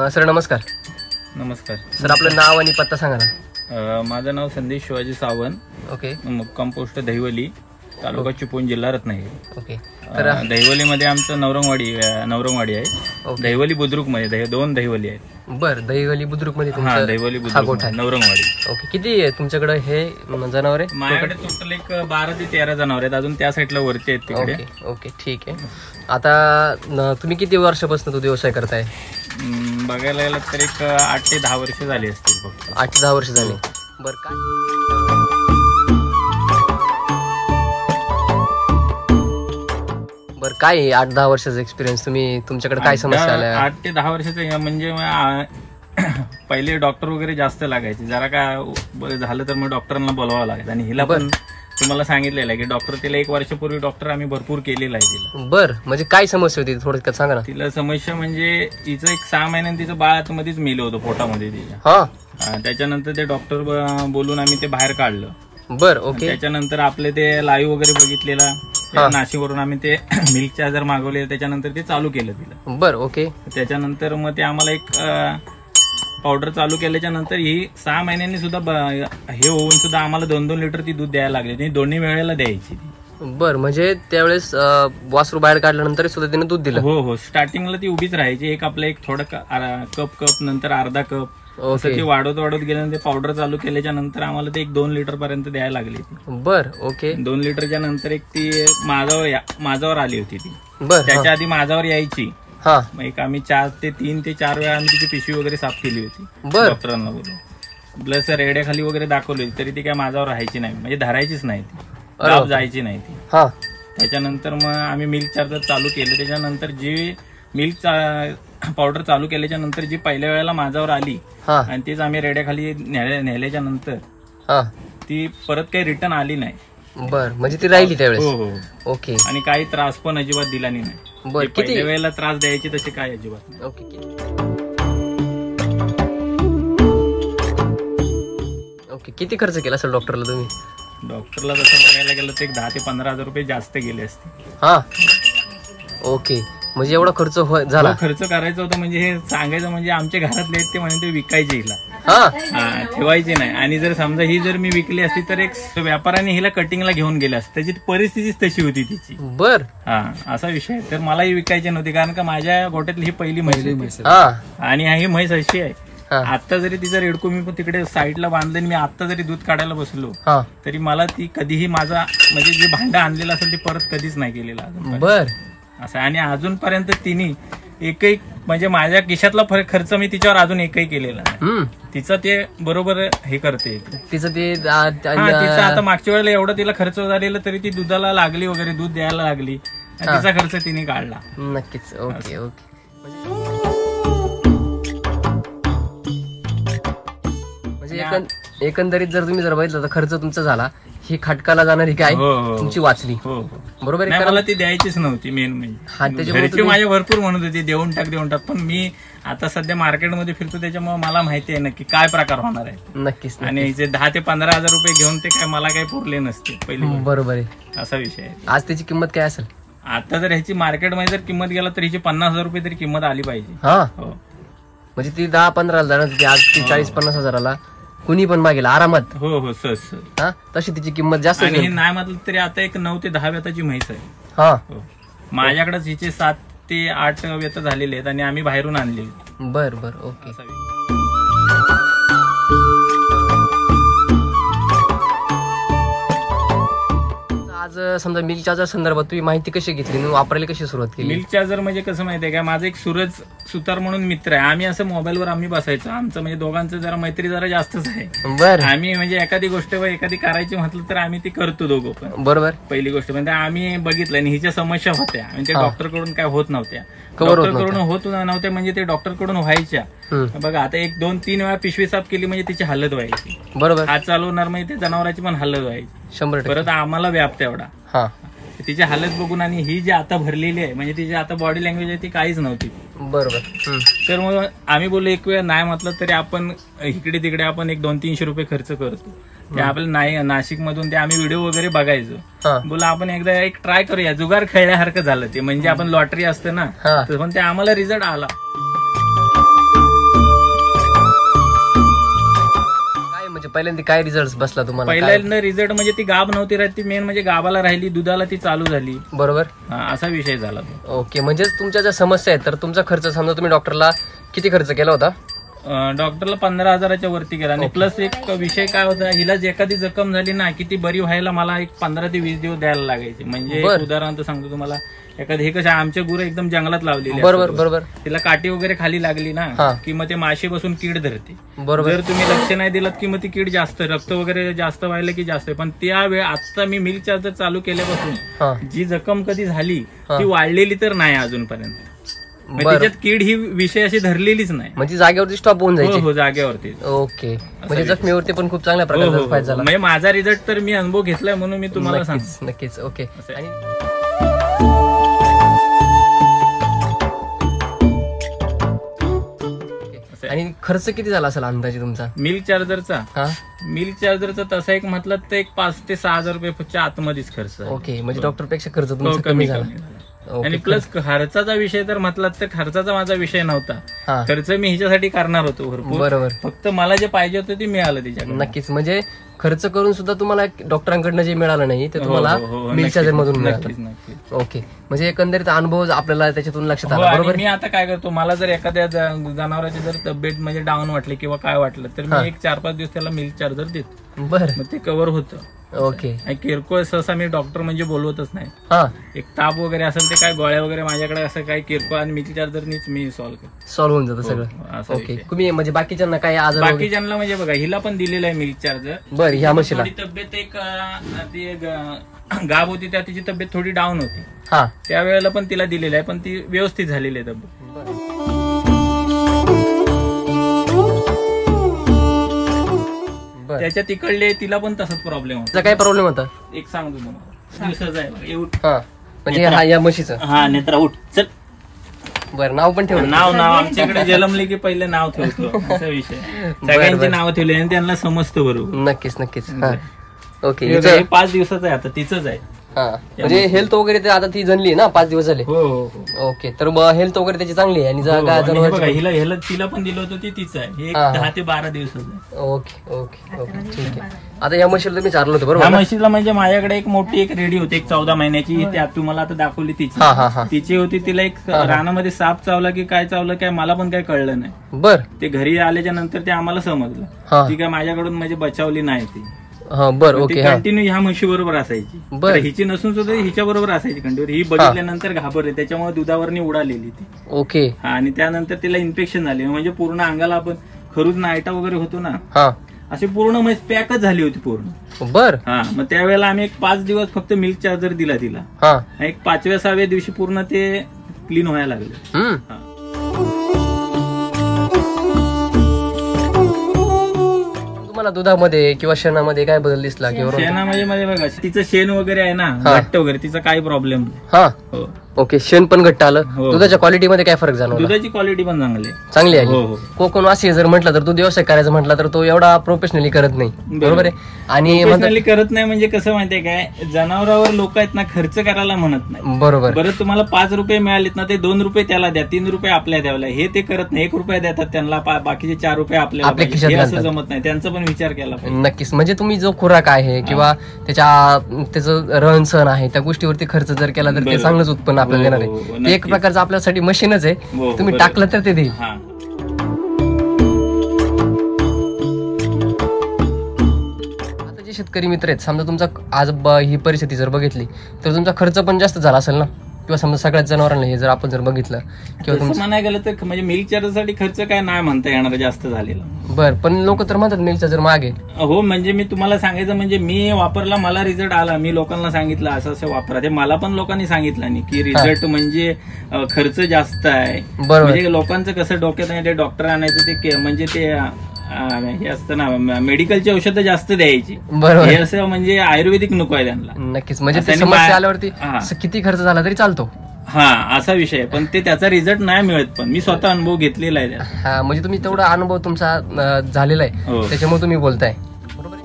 Sir नमस्कार. नमस्कार sir, आपलं नाव आणि पत्ता सांगा ना. माझं नाव संदेश शिवाजी सावंत. ओके. मुक्काम पोस्ट दहिवली, तालुका चिपळूण, जिल्हा रत्नागिरी. ओके. तर दहिवलीमध्ये आमचं नवरंगवाडी आहे. दहिवली बुद्रुक मध्ये दोन दहिवली आहेत. बरं, दहिवली बुद्रुक मध्ये दहिवली बुद्रुक नवरंगवाडी. ओके. किती आहे तुमच्याकडे हे जनावर आहे? माझ्याकडे टोटल एक 12 ते 13 जनावर आहेत. अजून त्या साईडला वरती आहेत तिकडे. ओके, ठीक आहे. आता तुम्ही किती वर्षापासून तो व्यवसाय करताय? बघायला गेलं तर एक 8 ते 10 वर्ष झाली असतील फक्त. 8 ते 10 वर्ष झाली. बरं, काय आहे 8-10 वर्षाचा एक्सपिरियन्स? तुमच्याकडे काय समस्या आल्या? 8 ते 10 वर्षाचं म्हणजे पहिले डॉक्टर वगैरे जास्त लागायचे. जरा काय झालं तर मग डॉक्टरांना बोलवावं लागायचं. आणि हिला पण तुम्हाला सांगितलेलं आहे की डॉक्टर तिला 1 वर्षापूर्वी डॉक्टर आम्ही भरपूर केलेला आहे तिला. बरं, म्हणजे काय समस्या होती थोडक्यात सांगा ना. तिला समस्या म्हणजे हिचं एक 6 महिन्यात तिचं बाळ आतमध्येच मेलं होतं पोटामध्ये तिच्या. त्याच्यानंतर ते डॉक्टर बोलून आम्ही ते बाहेर काढलं. बरं, ओके. त्याच्यानंतर आपले ते लाईव्ह वगैरे बघितलेला, नाशिकवरून आम्ही ते मिल्क चार्जर मागवले. त्याच्यानंतर ते चालू केलं तिला. बरं, ओके. त्याच्यानंतर मग ते आम्हाला एक पावडर चालू केल्याच्या नंतर ही 6 महिन्यांनी सुद्धा हे होऊन सुद्धा आम्हाला 2-2 लिटर ती दूध द्यायला लागली. ती दोन्ही वेळेला द्यायची. बरं, म्हणजे त्यावेळेस वासरू बाहेर काढल्यानंतर सुद्धा तिने दूध दिलं? हो. स्टार्टिंगला ती उभीच राहायची. एक आपलं एक थोडं कप नंतर अर्धा कप ती वाढवत गेल्यानंतर पावडर चालू केल्याच्या नंतर आम्हाला ते 1-2 लिटर पर्यंत द्यायला लागली. बरं, ओके. 2 लिटरच्या नंतर एक ती माझावर आली होती ती. बरं. त्याच्या आधी माझावर यायची. एक आम्ही 3 ते 4 वेळा आम्ही तिची पिशवी वगैरे साफ केली होती. डॉक्टरांना बोलून प्लस रेड्याखाली वगैरे दाखवली होती तरी ती काय माझ्यावर राहायची नाही, म्हणजे धरायचीच नाही ती, दाब जायची नाही ती. त्याच्यानंतर मग आम्ही मिल्क चार्जर चालू केलं. त्याच्यानंतर जी मिल्क पावडर चालू केल्याच्या नंतर जी पहिल्या वेळेला माझ्यावर आली आणि तीच आम्ही रेड्याखाली नेल्याच्या नंतर ती परत काही रिटर्न आली नाही. बरं, म्हणजे ती राहिली त्यावेळेस? हो. ओके. आणि काही त्रास पण अजिबात दिला नाही. बरं, किती वेळेला त्रास द्यायची तसे काय अजिबात नाही. ओके. किती खर्च केला असेल डॉक्टरला तुम्ही? डॉक्टरला जसं बघायला गेलं तर 10 ते 15 हजार रुपये जास्त गेले असते. ओके. म्हणजे एवढा खर्च झाला? खर्च करायचा होता. म्हणजे हे सांगायचं म्हणजे आमच्या घरातले ते म्हणजे ते विकायचे हिला, ठेवायची नाही. आणि जर समजा ही जर मी विकली असती तर एक व्यापाऱ्याने हिला कटिंगला घेऊन गेला असतं. त्याची परिस्थितीच तशी होती तिची. बर. असा विषय. तर मलाही विकायची नव्हती कारण का माझ्या गोट्यातली ही पहिली म्हैस आणि ही म्हैस अशी आहे. आता जरी तिचा रेडको मी तिकडे साईडला बांधले, मी आता जरी दूध काढायला बसलो तरी मला ती कधीही माझा म्हणजे जे भांडं आणलेलं असेल ते परत कधीच नाही केलेलं. बर. असं. आणि अजूनपर्यंत तिने एकही म्हणजे माझ्या खिशातला खर्च मी तिच्यावर अजून एकही केलेला नाही. तिचं ते बरोबर हे करते. तिचं आता मागच्या वेळेला एवढं तिला खर्च झालेला तरी ती दुधाला लागली वगैरे, दूध द्यायला लागली, तिचा खर्च तिने काढला. नक्कीच. ओके. म्हणजे एकंदरीत जर तुम्ही बघितलं तर खर्च तुमचा झाला, ही खटकाला जाणारी काय तुमची वाचली. बरोबर आहे. मला ती द्यायचीच नव्हती मेन म्हणजे. घरची माझ्या भरपूर म्हणत होती देऊन टाक, पण मी आता सध्या मार्केटमध्ये फिरतो त्याच्यामुळे मला माहिती आहे नक्की काय प्रकार होणार आहे. नक्कीच. आणि हिचे 10 ते 15 हजार रुपये घेऊन ते काय मला काही पुरले नसते पहिले. बरोबर आहे. असा विषय आहे. आज त्याची किंमत काय असेल? आता जर ह्याची मार्केटमध्ये जर किंमत गेला तर हिची 50,000 रुपये तरी किंमत आली पाहिजे. म्हणजे ती 10-15 हजार, आज ती 40-50 हजाराला कुणी पण मागेल आरामात. हो सर. तशी तिची किंमत जास्त. आणि नाही म्हटलं तरी आता एक 9 ते 10 वेताची म्हैस आहे. माझ्याकडेच हिचे 7 ते 8 वेत झालेले आहेत आणि आम्ही बाहेरून आणले. बर. ओके. आज समजा मिल्क चार्जर संदर्भात तुम्ही माहिती कशी घेतली, वापरायला कशी सुरुवात केली? मिल्क चार्जर म्हणजे कसं माहितीये का, माझा एक सूरज सुतार म्हणून मित्र आहे. आम्ही असं मोबाईलवर आम्ही बसायचो. आमचं म्हणजे दोघांचं जरा मैत्री जरा जास्तच आहे. बरं. आम्ही म्हणजे एखादी गोष्ट एखादी करायची म्हटलं तर आम्ही ती करतो दोघं पण. बरोबर. पहिली गोष्ट म्हणजे आम्ही बघितलं आणि हिच्या समस्या होत्या म्हणजे डॉक्टरकडून काय होत नव्हत्या. डॉक्टरकडून होत नव्हत्या म्हणजे ते डॉक्टरकडून व्हायच्या. बघा आता 1-2-3 वेळा पिशवी साफ केली म्हणजे तिची हालत व्हायची. बरोबर. हात चालवणार म्हणजे ते जनावरांची पण हालत व्हायची. 100%. परत आम्हाला व्याप एवढा. तिची हालत बघून आणि ही जी आता भरलेली आहे म्हणजे तिची आता बॉडी लँग्वेज आहे ती काहीच नव्हती. बरोबर. तर मग आम्ही बोललो एक वेळ नाही म्हटलं तरी आपण इकडे तिकडे आपण 200-300 रुपये खर्च करतो. ते आपल्याला नाशिक मधून ते आम्ही व्हिडिओ वगैरे बघायचो. बोला आपण एकदा एक ट्राय करूया. जुगार खेळल्यासारखं झालं ते, म्हणजे आपण लॉटरी असतं ना, तर पण ते आम्हाला रिझल्ट आला. म्हणजे पहिल्यांदा काय रिझल्ट बसला तुम्हाला? पहिल्यांदा रिझल्ट म्हणजे ती गाभ नव्हती राहत, ती मेन म्हणजे गाभाला राहिली, दुधाला ती चालू झाली. बरोबर, असा विषय झाला तो. ओके, म्हणजे तुमच्या ज्या समस्या आहेत तर तुमचा खर्च समजा तुम्ही डॉक्टरला किती खर्च केला होता? डॉक्टरला 15,000च्या वरती गेला. आणि प्लस एक विषय काय होता, हिला एखादी जखम झाली ना की ती बरी व्हायला मला एक 15 ते 20 दिवस द्यायला लागायचे. म्हणजे उदाहरण सांगतो तुम्हाला, एखादं हे कसं आमचे गुरं एकदम जंगलात लावलेली, बरोबर बरोबर, तिला काठी वगैरे खाली लागली ना की मग ते माशी बसून कीड धरते. बरोबर, जर तुम्ही लक्ष नाही दिलं की मग ती कीड जास्त, रक्त वगैरे जास्त व्हायला की जास्त. पण त्या वेळ आता मी मिल्क चार्जर चालू केल्यापासून जी जखम कधी झाली ती वाढलेली तर नाही अजूनपर्यंत. त्याच्यात कीड ही विषय अशी धरलेलीच नाही, म्हणजे जागेवरती स्टॉप होऊन जायची. हो, जागेवरती. ओके, म्हणजे जखमीवरती पण खूप चांगल्या प्रकारे फायदा झाला. म्हणजे माझा रिझल्ट तर मी अनुभव घेतलाय म्हणून मी तुम्हाला सांगतो. नक्कीच. ओके, आणि खर्च किती झाला असेल अंदाजे तुमचा मिल्क चार्जरचा? मिल्क चार्जरचा तसा एक म्हटलं तर एक 5 ते 6,000 रुपये आतमध्येच खर्च. ओके, म्हणजे डॉक्टर पेक्षा खर्च तुमचा कमी झाला. आणि प्लस खर्चाचा विषय तर म्हटलं तर खर्चाचा माझा विषय नव्हता. खर्च मी हिच्यासाठी करणार होतो भरपूर. बरोबर, फक्त मला जे पाहिजे होतं ते मिळालं तिच्याकडे. नक्कीच, म्हणजे खर्च करून सुद्धा तुम्हाला डॉक्टरांकडनं जे मिळालं नाही ते तुम्हाला मिल्क चार्जर मधून मिळालं. ओके, म्हणजे एकंदरीत अनुभव आपल्याला त्याच्यातून लक्षात आला. बरोबर. मी आता काय करतो, मला जर एखाद्या जनावराची जर तब्येत म्हणजे डाऊन वाटली किंवा काय वाटलं तर मी एक 4-5 दिवस त्याला मिल्क चार्जर देतो. बरं, मग ते कव्हर होतं. ओके, किरकोळ सहसा मी डॉक्टर म्हणजे बोलवतच नाही. एक ताप वगैरे असेल ते काय गोळ्या वगैरे माझ्याकडे असं काय किरकोळ आणि मिल्क चार्जरनीच मी सॉल्व्ह होऊन जातं सगळं. ओके, तुम्ही म्हणजे बाकीच्यांना काय आजार? बाकीच्यांना म्हणजे बघा, हिला पण दिलेलं आहे मिल्क चार्जर. बरं, ह्या म्हशीला तब्येत एक ती गाभ होती, त्या तिची तब्येत थोडी डाऊन होती. त्यावेळेला पण तिला दिलेलं आहे, पण ती व्यवस्थित झालेली आहे तब्येत. त्याच्या तिकडले तिला पण तसाच प्रॉब्लेम होता. काय प्रॉब्लेम होता एक सांगतो तुम्हाला, दिवसाचा आहे. म्हणजे या म्हशीचं नेत्रा उठ चल. बरं, नाव पण ठेवलं? नाव आमच्याकडे जन्मले की पहिले नाव ठेवतो, असा विषय. सगळ्यांची नाव ठेवली आणि त्यांना समजतं बरोबर. नक्कीच. ओके, 5 दिवसाचं आहे आता, तिचंच आहे. म्हणजे हेल्थ वगैरे ते आता ती जनली ना 5 दिवस झाले. ओके, तर हेल्थ वगैरे त्याची चांगली आहे. आणि हिला तिला पण दिलं होतं, तीच आहे. हे 10 ते 12 दिवसाचं. ओके, ठीक आहे. आता या म्हशीला तुम्ही चारलं होतं बरोबर? या म्हशीला म्हणजे माझ्याकडे एक मोठी एक रेडी होती, एक 14 महिन्याची. त्यात तुम्हाला आता दाखवली तिची होती. तिला एक रानामध्ये साप चावला की काय चावलं काय मला पण काय कळलं नाही. बर, ते घरी आल्याच्या नंतर ते आम्हाला समजलं. ती काय माझ्याकडून म्हणजे बचावली नाही ती. बर, ओके, कंटिन्यू ह्या म्हशी बरोबर असायची. बरं, हिची नसून सुद्धा हिच्या बरोबर असायची कंटिन्यू. ही बघितल्यानंतर घाबरली, त्याच्यामुळे दुधावरनी उडालेली ती. ओके, आणि त्यानंतर तिला इन्फेक्शन झाले, म्हणजे पूर्ण अंगाला आपण खरूज नायटा वगैरे होतो ना, अशी पूर्ण म्हैस पॅकच झाली होती पूर्ण. बर, मग त्यावेळेला आम्ही एक 5 दिवस फक्त मिल्क चार्जर दिला तिला. एक 5व्या-6व्या दिवशी पूर्ण ते क्लीन व्हायला लागले. दुधामध्ये किंवा शेणामध्ये काय बदल दिसला? शेणामध्ये बघा, तिचं शेण वगैरे आहे ना घट्ट वगैरे, तिचा काही प्रॉब्लेम नाही. ओके, शेण पण घट्ट आलं. दुधाच्या क्वालिटीमध्ये काय फरक झाला? दुधाची क्वालिटी पण चांगली आहे. कोण असे जर म्हटलं तर दूध व्यवसाय करायचा म्हटलं तर तो एवढा प्रोफेशनली करत नाही. बरोबर आहे. आणि प्रोफेशनली करत नाही म्हणजे कसं माहितीये काय, जनावरावर लोक आहेत ना खर्च करायला म्हणत नाही. बरोबर. बरं, तुम्हाला 5 रुपये मिळालेत ना, ते 2 रुपये त्याला द्या, 3 रुपये आपल्या द्यावला, हे ते करत नाही. 1 रुपया देतात त्यांना, बाकीचे 4 रुपये आपल्याला. असं जमत नाही, त्यांचा पण विचार केला पाहिजे. नक्कीच, म्हणजे तुम्ही जो खुराक आहे किंवा त्याचं रहन सहन आहे त्या गोष्टीवरती खर्च जर केला तर ते चांगलंच उत्पन्न आपल्याला देणार आहे. एक प्रकारचं आपल्यासाठी मशीनच आहे, तुम्ही टाकलं तर ते देईल. आता जे शेतकरी मित्र आहेत, समजा तुमचा आज ही परिस्थिती जर बघितली तर तुमचा खर्च पण जास्त झाला असेल ना, किंवा समजा सगळ्याच जनावरांना हे जर आपण जर बघितलं किंवा तुमचं म्हणायला गेलं तर म्हणजे मिल्क चार्जरसाठी खर्च काय नाही म्हणता येणार जास्त झालेला. बरं, पण लोक तर म्हणतात मिल्क चार्जर मागे. हो, म्हणजे मी तुम्हाला सांगायचं म्हणजे मी वापरला, मला रिझल्ट आला, मी लोकांना सांगितलं असं असं वापरा. ते मला पण लोकांनी सांगितलं नाही की रिझल्ट म्हणजे खर्च जास्त आहे. म्हणजे लोकांचं कसं डोक्यात नाही, ते डॉक्टर आणायचं, ते म्हणजे ते हे असतं ना, मेडिकलची औषधं जास्त द्यायची. हे असं म्हणजे आयुर्वेदिक नको आहे त्यांना. नक्कीच, म्हणजे समस्या आल्यावरती किती खर्च झाला तरी चालतो. असा विषय. पण ते त्याचा रिझल्ट नाही मिळत, पण मी स्वतः अनुभव घेतलेला आहे. म्हणजे तुम्ही तेवढा अनुभव तुमचा झालेला आहे, त्याच्यामुळे तुम्ही बोलताय. बरोबर.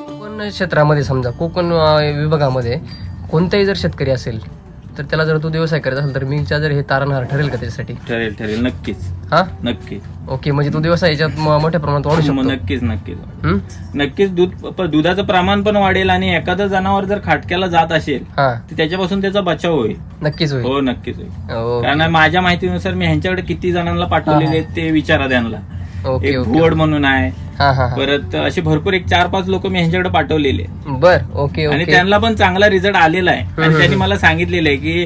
कोकण क्षेत्रामध्ये समजा, कोकण विभागामध्ये कोणताही जर शेतकरी असेल तर त्याला जर दूध व्यवसाय करायचा असेल तर मिल्कचा जर हे तारणहार ठरेल का त्याच्यासाठी? ठरेल नक्कीच. हा नक्की. ओके, म्हणजे दूध व्यवसाय याच्यात मोठ्या प्रमाणात वाढू शकतो. नक्कीच दुधाचं प्रमाण पण वाढेल आणि एखादं जनावर जर खाटक्याला जात असेल तर त्याच्यापासून त्याचा बचाव होईल. नक्कीच होईल. हो नक्कीच होईल. कारण माझ्या माहितीनुसार मी ह्यांच्याकडे किती जणांना पाठवलेले ते विचारा त्यांना. एक भुवड म्हणून आहे, परत असे भरपूर एक 4-5 लोक मी ह्यांच्याकडे पाठवलेले. बर. ओके. आणि त्यांना पण चांगला रिझल्ट आलेला आहे आणि त्यांनी मला सांगितलेलं आहे की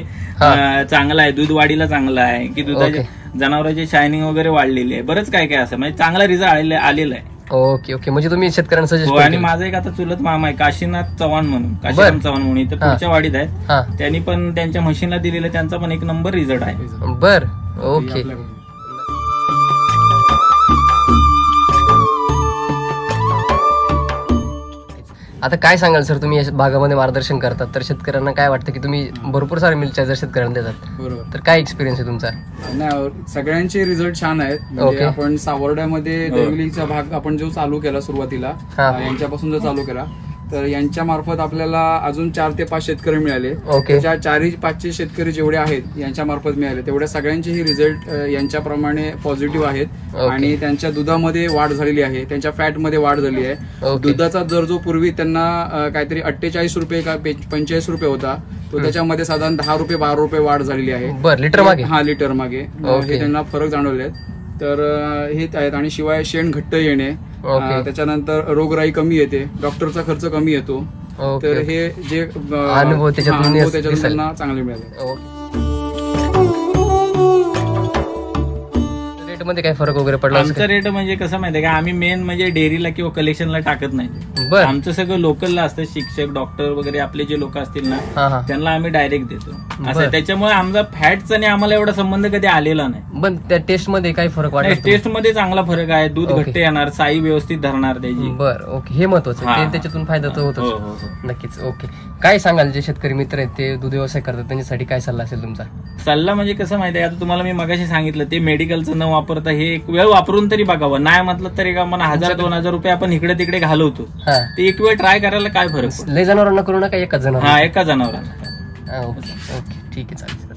चांगला आहे, दूध वाढीला चांगला आहे, की दुधाचे जनावरांची शायनिंग वगैरे वाढलेली आहे, बरंच काय असं म्हणजे चांगला रिझल्ट आलेला आहे. ओके. म्हणजे तुम्ही शेतकऱ्यांना सजेस्ट. आणि माझा एक आता चुलत मामा आहे काशीनाथ चव्हाण म्हणून, काशीराम चव्हाण म्हणून, तर पुढच्या वाडीत आहेत. त्यांनी पण त्यांच्या मशीनला दिलेलं, त्यांचा पण एक नंबर रिझल्ट आहे. बर. ओके. आता काय सांगाल सर, तुम्ही या भागामध्ये मार्गदर्शन करतात तर शेतकऱ्यांना काय वाटतं की तुम्ही भरपूर सारे मिल्क जर शेतकऱ्यांना देतात, बरोबर, तर काय एक्सपिरियन्स आहे तुमचा? नाही, सगळ्यांचे रिझल्ट छान आहेत. म्हणजे आपण सावर्ड्यामध्ये देवलीचा भाग आपण जो चालू केला सुरुवातीला, यांच्यापासून जो चालू केला, तर यांच्या मार्फत आपल्याला अजून 4 ते 5 शेतकरी मिळाले. त्या 4-5 शेतकरी जेवढे आहेत यांच्या मार्फत मिळाले, तेवढ्या सगळ्यांचेही रिझल्ट यांच्याप्रमाणे पॉझिटिव्ह आहेत. आणि त्यांच्या दुधामध्ये वाढ झालेली आहे, त्यांच्या फॅटमध्ये वाढ झाली आहे. दुधाचा दर जो पूर्वी त्यांना काहीतरी 48 रुपये का 45 रुपये होता, तो त्याच्यामध्ये साधारण 10 रुपये 12 रुपये वाढ झालेली आहे. लिटर मागे? हा, लिटर मागे. हे त्यांना फरक जाणवले आहेत. तर हेच आहेत. आणि शिवाय शेण घट्ट येणे, त्याच्यानंतर रोगराई कमी येते, डॉक्टरचा खर्च कमी येतो. तर हे जे अनुभव त्याच्यातून त्यांना चांगले मिळाले. मध्ये काय फरक वगैरे पडला? आमचा रेट म्हणजे कसं माहितीये का, आम्ही मेन म्हणजे डेअरीला किंवा कलेक्शनला टाकत नाही. आमचं सगळं लोकलला असतं. शिक्षक, डॉक्टर वगैरे आपले जे लोक असतील ना, त्यांना आम्ही डायरेक्ट देतो असं. त्याच्यामुळे आमचा फॅटचा आणि आम्हाला एवढा संबंध कधी आलेला नाही. पण त्या टेस्ट मध्ये काय फरक वाटतो? टेस्ट मध्ये चांगला फरक आहे. दूध घट्ट येणार, साई व्यवस्थित धरणार त्याची. बरं. ओके, हे महत्वाचं. त्याच्यातून फायदा तर होतो नक्कीच. ओके, काय सांगाल जे शेतकरी मित्र आहेत ते दूध व्यवसाय करतात त्यांच्यासाठी काय सल्ला असेल तुमचा? सल्ला म्हणजे कसं माहितीये, आता तुम्हाला मी मगाशी सांगितलं, ते मेडिकलचं न वापरता हे एक वेळ वापरून तरी बघावं. नाही म्हटलं तरी का मला 1000-2000 रुपये आपण इकडे तिकडे घालवतो, ते एक वेळ ट्राय करायला काय फरक? लय जनावरांना करू नका, एका जनावर. एका जनावरांना. ओके, ठीक आहे, चालेल.